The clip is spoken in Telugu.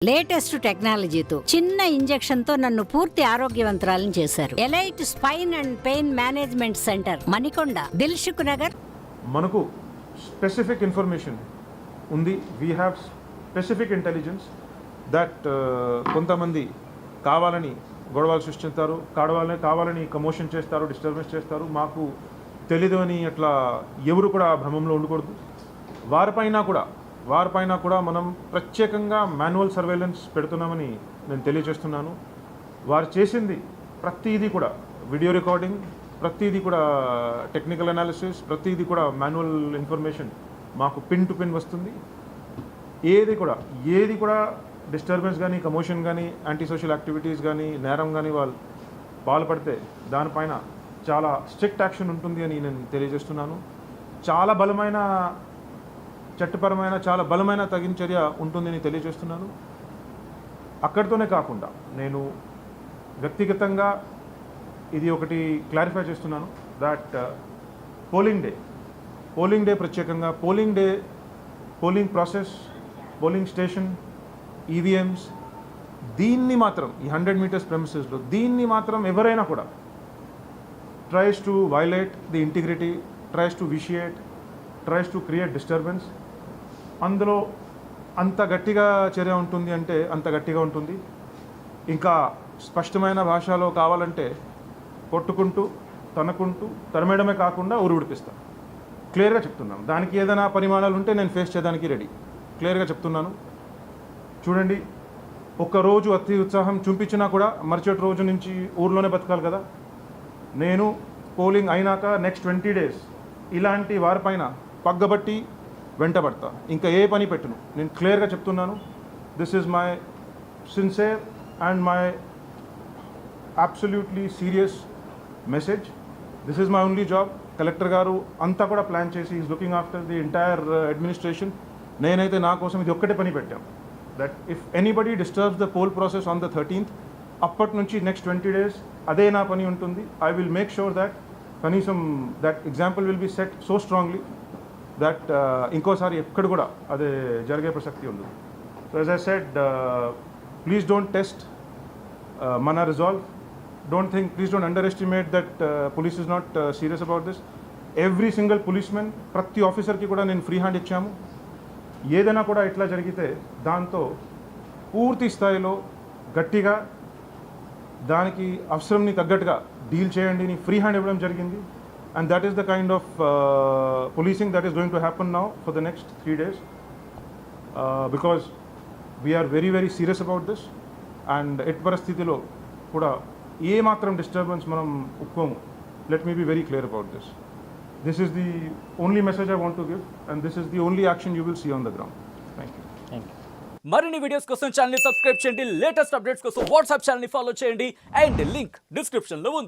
లేటెస్ట్ టెక్నాలజీతో చిన్న ఇంజెక్షన్ తో నన్ను పూర్తి ఆరోగ్యవంతురాలను చేశారు. Elite spine and pain management centre, Manikonda, Dilsukh Nagar. మనకు స్పెసిఫిక్ ఇన్ఫర్మేషన్ ఉంది. We have specific intelligence that కొంతమంది కావాలని గొడవలు సృష్టిస్తారు, కావాలని కమోషన్ చేస్తారు, డిస్టర్బెన్స్ చేస్తారు. మాకు తెలీదు అని అట్లా ఎవరు కూడా భ్రమంలో ఉండకూడదు. వారిపైన కూడా మనం ప్రత్యేకంగా మాన్యువల్ సర్వేలెన్స్ పెడుతున్నామని నేను తెలియజేస్తున్నాను. వారు చేసింది ప్రతిదీ కూడా వీడియో రికార్డింగ్, ప్రతిదీ కూడా టెక్నికల్ అనాలిసిస్, ప్రతిదీ కూడా మాన్యువల్ ఇన్ఫర్మేషన్ మాకు పిన్ టు పిన్ వస్తుంది. ఏది కూడా డిస్టర్బెన్స్ కానీ, కమోషన్ కానీ, యాంటీ సోషల్ యాక్టివిటీస్ కానీ, నేరం కానీ వాళ్ళు పాల్పడితే దానిపైన చాలా స్ట్రిక్ట్ యాక్షన్ ఉంటుంది అని నేను తెలియజేస్తున్నాను. చాలా బలమైన చట్టపరమైన చాలా బలమైన తగిన చర్య ఉంటుందని తెలియజేస్తున్నాను. అక్కడితోనే కాకుండా నేను వ్యక్తిగతంగా ఇది ఒకటి క్లారిఫై చేస్తున్నాను దట్ పోలింగ్ డే ప్రత్యేకంగా polling process, polling station, EVMs, దీన్ని మాత్రం ఈ 100 మీటర్స్ ప్రెమిసెస్లో దీన్ని మాత్రం ఎవరైనా కూడా tries to violate the integrity, tries to vitiate, tries to create disturbance, అందులో అంత గట్టిగా చర్య ఉంటుంది అంటే అంత గట్టిగా ఉంటుంది. ఇంకా స్పష్టమైన భాషలో కావాలంటే కొట్టుకుంటూ, తరమేయడమే కాకుండా ఉరిపిస్తాం. క్లియర్గా చెప్తున్నాను. దానికి ఏదైనా పరిమాణాలు ఉంటే నేను ఫేస్ చేయడానికి రెడీ. క్లియర్గా చెప్తున్నాను. చూడండి, ఒక్కరోజు అతి ఉత్సాహం చూపించినా కూడా మరుసటి రోజు నుంచి ఊర్లోనే బతకాలి కదా. నేను పోలింగ్ అయినాక నెక్స్ట్ 20 days ఇలాంటి వారిపైన పగ్గబట్టి వెంటబడతా. ఇంకా ఏ పని పెట్టును. నేను క్లియర్గా చెప్తున్నాను. This is my sincere and my absolutely serious message. This is my only job. Collector గారు అంతా కూడా ప్లాన్ చేసి is looking after the entire administration. నేనైతే నా కోసం ఇది ఒక్కటే పని పెట్టాం that if anybody disturbs the pole process on the 13th, అప్పటి నుంచి నెక్స్ట్ 20 days అదే నా పని ఉంటుంది. I will make sure that కనీసం that example will be set so strongly that ఇంకోసారి ఎక్కడ కూడా అదే జరిగే ప్రసక్తి ఉండదు. So as I said, please don't test మన resolve. Please don't underestimate that police is not serious about this. Every single policemen, ప్రతి ఆఫీసర్కి కూడా నేను ఫ్రీ హ్యాండ్ ఇచ్చాము. ఏదైనా కూడా ఇట్లా జరిగితే దాంతో పూర్తి స్థాయిలో గట్టిగా దానికి అవసరంని తగ్గట్టుగా డీల్ చేయండి అని ఫ్రీ హ్యాండ్ ఇవ్వడం జరిగింది. And that is the kind of policing that is going to happen now for the next 3 days because we are very, very serious about this. And et parasthitilo kuda ఏ మాత్రం డిస్టర్బెన్స్ మనం ఒప్పుకోము. Let me be very clear about this. This is the only message I want to give and this is the only action you will see on the ground. Thank you. మరిన్ని వీడియోస్ కోసం ఛానల్ ని సబ్స్క్రైబ్ చేయండి. లేటెస్ట్ అప్డేట్స్ కోసం వాట్సాప్ ఛానల్ ని ఫాలో చేయండి అండ్ లింక్ డిస్క్రిప్షన్ లో ఉంది.